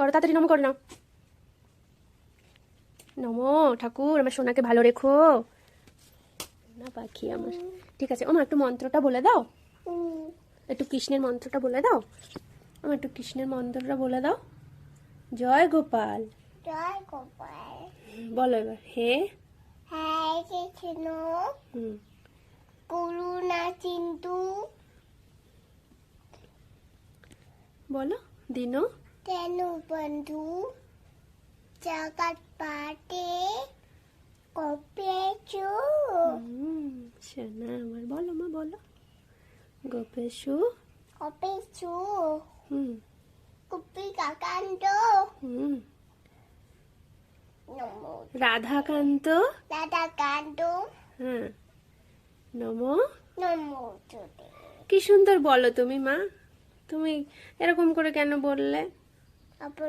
করো তাড়াতাড়ি নমো করে নাও। নমো ঠাকুর আমার সোনাকে ভালো রেখো না পাখি আমার। ঠিক আছে ওমা একটু মন্ত্রটা বলে দাও, একটু কৃষ্ণের মন্ত্রটা বলে দাও। আমার একটু কৃষ্ণের মন্ত্রটা বলে দাও। জয় গোপাল। জয় গোপাল। বলো এবার। হে হ্যাঁ কৃষ্ণ হুম করুণা সিন্ধু বলো। দিন তেন বন্ধু জগৎ পাতে কপেছু সোনা আমার। বলো মা বলো। গোপেশু কপেছু হুম কুপি কাকান্ত হুম নমো রাধাকান্ত দাদা কান্ত হ্যাঁ নমো। নমো চুতে। কি সুন্দর বলো তুমি মা, তুমি এরকম করে কেন বললে?